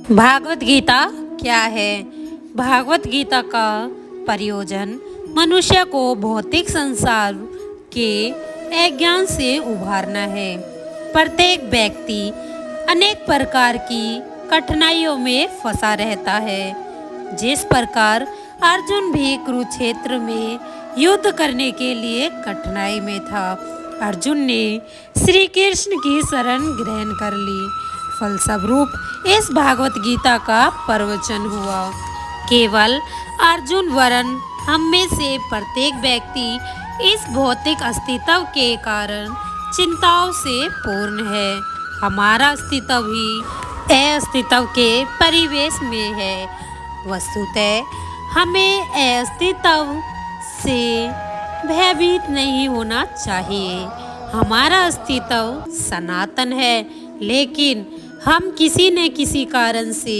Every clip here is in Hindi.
भागवत गीता क्या है? भागवत गीता का प्रयोजन मनुष्य को भौतिक संसार के अज्ञान से उबारना है। प्रत्येक व्यक्ति अनेक प्रकार की कठिनाइयों में फंसा रहता है। जिस प्रकार अर्जुन भी कुरुक्षेत्र में युद्ध करने के लिए कठिनाई में था, अर्जुन ने श्री कृष्ण की शरण ग्रहण कर ली। फलस्वरूप इस भागवत गीता का प्रवचन हुआ। केवल अर्जुन वरन हम में से प्रत्येक व्यक्ति इस भौतिक अस्तित्व के कारण चिंताओं से पूर्ण है। हमारा अस्तित्व ही अस्तित्व के परिवेश में है। वस्तुतः हमें अस्तित्व से भयभीत नहीं होना चाहिए। हमारा अस्तित्व सनातन है, लेकिन हम किसी न किसी कारण से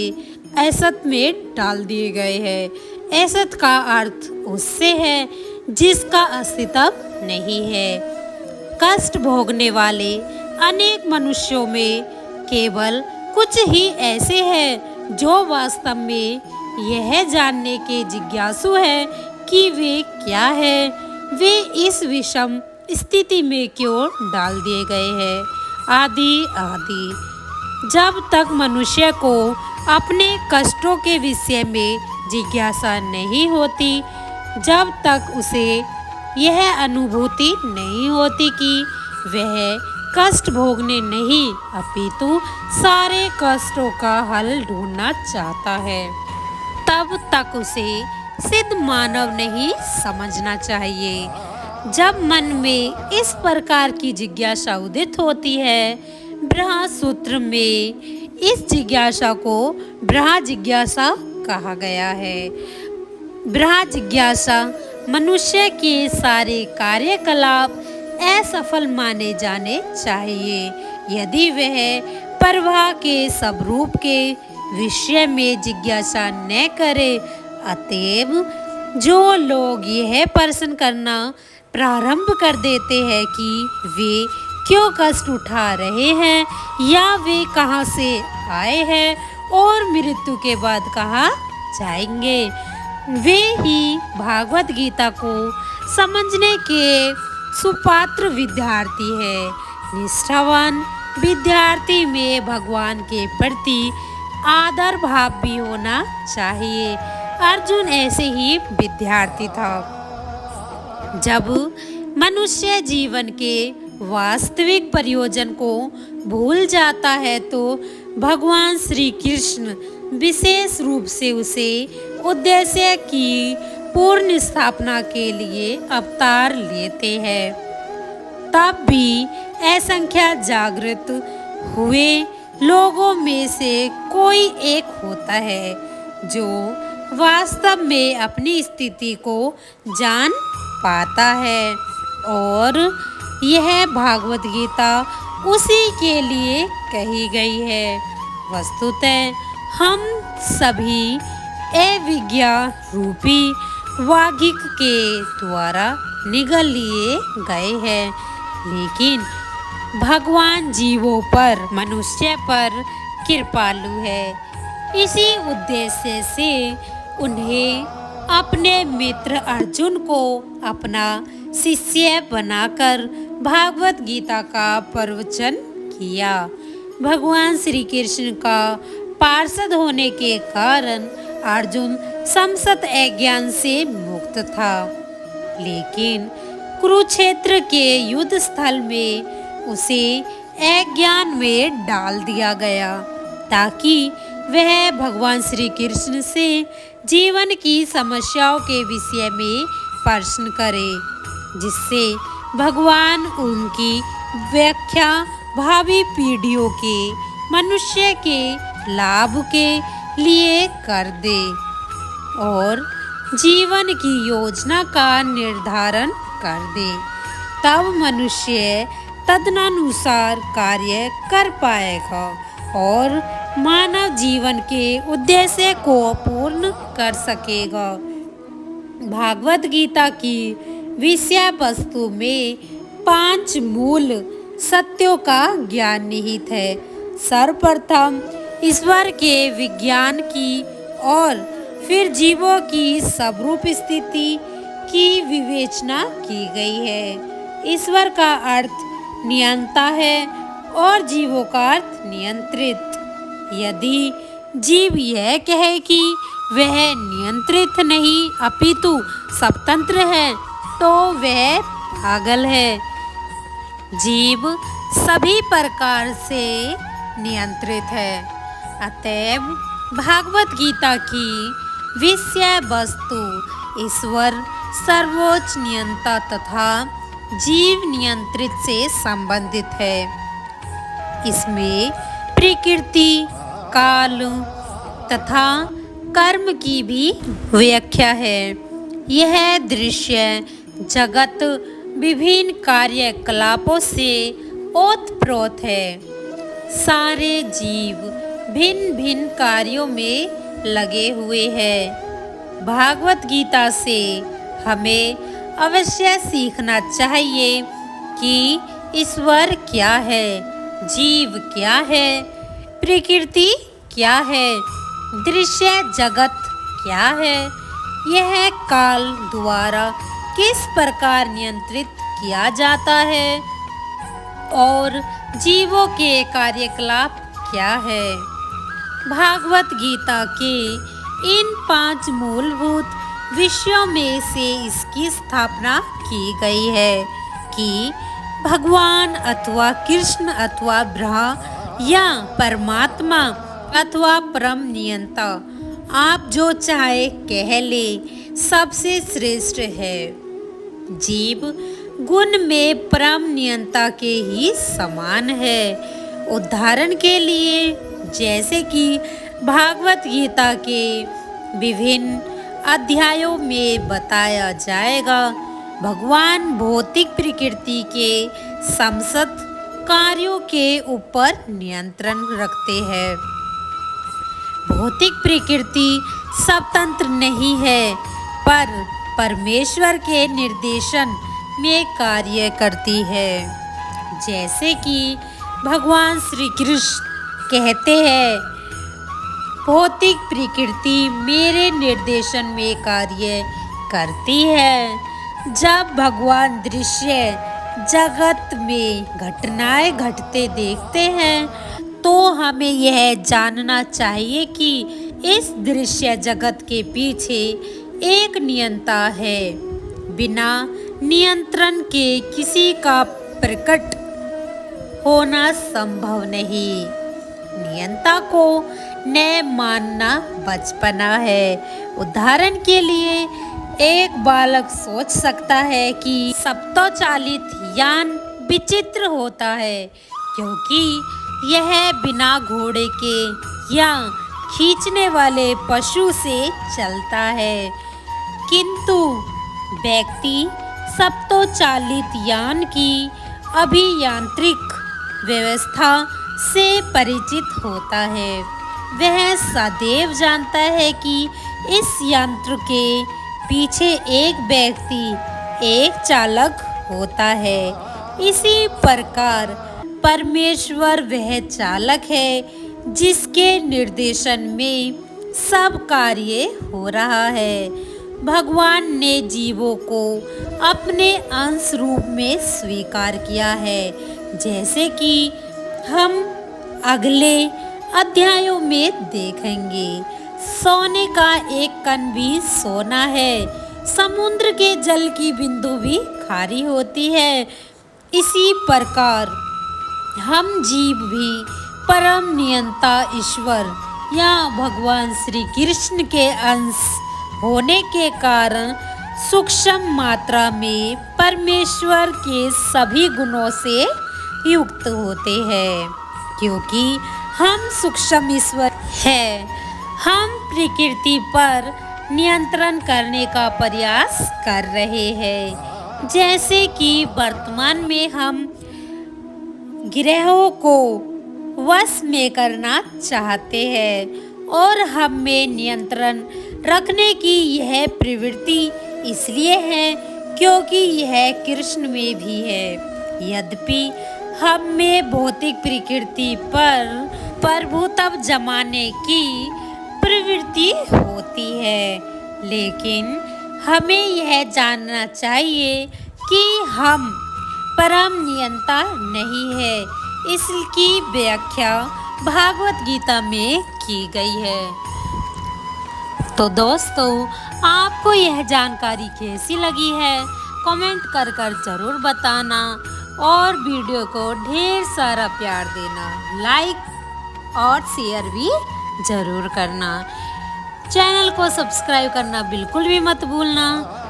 असत में डाल दिए गए हैं। असत का अर्थ उससे है जिसका अस्तित्व नहीं है। कष्ट भोगने वाले अनेक मनुष्यों में केवल कुछ ही ऐसे हैं जो वास्तव में यह जानने के जिज्ञासु है कि वे क्या है, वे इस विषम स्थिति में क्यों डाल दिए गए हैं, आदि आदि। जब तक मनुष्य को अपने कष्टों के विषय में जिज्ञासा नहीं होती, जब तक उसे यह अनुभूति नहीं होती कि वह कष्ट भोगने नहीं अपितु सारे कष्टों का हल ढूंढना चाहता है, तब तक उसे सिद्ध मानव नहीं समझना चाहिए। जब मन में इस प्रकार की जिज्ञासा उदित होती है, ब्रह्म सूत्र में इस जिज्ञासा को ब्रह्म जिज्ञासा कहा गया है। ब्रह्म जिज्ञासा मनुष्य के सारे कार्यकलाप असफल माने जाने चाहिए यदि वह प्रवाह के स्वरूप के विषय में जिज्ञासा न करे। अतएव जो लोग यह प्रश्न करना प्रारंभ कर देते हैं कि वे क्यों कष्ट उठा रहे हैं या वे कहाँ से आए हैं और मृत्यु के बाद कहाँ जाएंगे, वे ही भागवत गीता को समझने के सुपात्र विद्यार्थी है। निष्ठावान विद्यार्थी में भगवान के प्रति आदर भाव भी होना चाहिए। अर्जुन ऐसे ही विद्यार्थी था। जब मनुष्य जीवन के वास्तविक प्रयोजन को भूल जाता है तो भगवान श्री कृष्ण विशेष रूप से उसे उद्देश्य की पूर्ण स्थापना के लिए अवतार लेते हैं। तब भी असंख्य जागृत हुए लोगों में से कोई एक होता है जो वास्तव में अपनी स्थिति को जान पाता है, और यह भागवत गीता उसी के लिए कही गई है। वस्तुतः हम सभी अविज्ञा रूपी वागिक के द्वारा निगल लिए गए हैं, लेकिन भगवान जीवों पर, मनुष्य पर कृपालु है। इसी उद्देश्य से उन्हें अपने मित्र अर्जुन को अपना शिष्य बनाकर भागवत गीता का प्रवचन किया। भगवान श्री कृष्ण का पार्षद होने के कारण अर्जुन समस्त अज्ञान से मुक्त था, लेकिन कुरुक्षेत्र के युद्ध स्थल में उसे अज्ञान में डाल दिया गया ताकि वह भगवान श्री कृष्ण से जीवन की समस्याओं के विषय में प्रश्न करे, जिससे भगवान उनकी व्याख्या भावी पीढ़ियों के मनुष्य के लाभ के लिए कर दे और जीवन की योजना का निर्धारण कर दे। तब मनुष्य तदनुसार कार्य कर पाएगा और मानव जीवन के उद्देश्य को पूर्ण कर सकेगा। भागवत गीता की विषय वस्तु में 5 मूल सत्यों का ज्ञान निहित है। सर्वप्रथम ईश्वर के विज्ञान की और फिर जीवों की स्वरूप स्थिति की विवेचना की गई है। ईश्वर का अर्थ नियंता है और जीवों का अर्थ नियंत्रित। यदि जीव यह कहे कि वह नियंत्रित नहीं अपितु स्वतंत्र है तो वह पागल है। जीव सभी प्रकार से नियंत्रित है। अतएव भागवत गीता की विषय वस्तु ईश्वर सर्वोच्च नियंता तथा जीव नियंत्रित से संबंधित है। इसमें प्रकृति, काल तथा कर्म की भी व्याख्या है। यह दृश्य जगत विभिन्न कार्यकलापों से ओतप्रोत है। सारे जीव भिन्न भिन्न कार्यों में लगे हुए हैं। भागवत गीता से हमें अवश्य सीखना चाहिए कि ईश्वर क्या है, जीव क्या है, प्रकृति क्या है, दृश्य जगत क्या है, यह काल द्वारा किस प्रकार नियंत्रित किया जाता है और जीवों के कार्यकलाप क्या है। भागवत गीता के इन 5 मूलभूत विषयों में से इसकी स्थापना की गई है कि भगवान अथवा कृष्ण अथवा ब्रह्म या परमात्मा अथवा परम नियंता, आप जो चाहे कह ले, सबसे श्रेष्ठ है। जीव गुण में परम नियंता के ही समान है। उदाहरण के लिए जैसे कि भागवत गीता के विभिन्न अध्यायों में बताया जाएगा, भगवान भौतिक प्रकृति के समस्त कार्यों के ऊपर नियंत्रण रखते हैं। भौतिक प्रकृति स्वतंत्र नहीं है पर परमेश्वर के निर्देशन में कार्य करती है। जैसे कि भगवान श्री कृष्ण कहते हैं, भौतिक प्रकृति मेरे निर्देशन में कार्य करती है। जब भगवान दृश्य जगत में घटनाएं घटते देखते हैं तो हमें यह जानना चाहिए कि इस दृश्य जगत के पीछे एक नियंता है। बिना नियंत्रण के किसी का प्रकट होना संभव नहीं। नियंता को न मानना बचपना है। उदाहरण के लिए एक बालक सोच सकता है कि स्वचालित यान विचित्र होता है क्योंकि यह बिना घोड़े के या खींचने वाले पशु से चलता है, किंतु व्यक्ति स्वचालित यान की अभियांत्रिक व्यवस्था से परिचित होता है। वह सदैव जानता है कि इस यंत्र के पीछे एक व्यक्ति, एक चालक होता है। इसी प्रकार परमेश्वर वह चालक है जिसके निर्देशन में सब कार्य हो रहा है। भगवान ने जीवों को अपने अंश रूप में स्वीकार किया है, जैसे कि हम अगले अध्यायों में देखेंगे। सोने का एक कण भी सोना है। समुद्र के जल की बिंदु भी खारी होती है। इसी प्रकार हम जीव भी परम नियंता ईश्वर या भगवान श्री कृष्ण के अंश होने के कारण सूक्ष्म मात्रा में परमेश्वर के सभी गुणों से युक्त होते हैं। क्योंकि हम सूक्ष्म ईश्वर हैं, हम प्रकृति पर नियंत्रण करने का प्रयास कर रहे हैं। जैसे कि वर्तमान में हम ग्रहों को वश में करना चाहते हैं और हम में नियंत्रण रखने की यह प्रवृत्ति इसलिए है क्योंकि यह कृष्ण में भी है। यद्यपि हम में भौतिक प्रकृति पर प्रभु तब जमाने की प्रवृत्ति होती है, लेकिन हमें यह जानना चाहिए कि हम परम नियंता नहीं है। इसकी व्याख्या भागवत गीता में की गई है। तो दोस्तों, आपको यह जानकारी कैसी लगी है कमेंट कर जरूर बताना और वीडियो को ढेर सारा प्यार देना, लाइक और शेयर भी जरूर करना। चैनल को सब्सक्राइब करना बिल्कुल भी मत भूलना।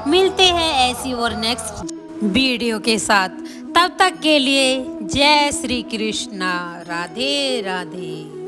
मिलते हैं ऐसी और नेक्स्ट वीडियो के साथ। तब तक के लिए जय श्री कृष्णा, राधे राधे।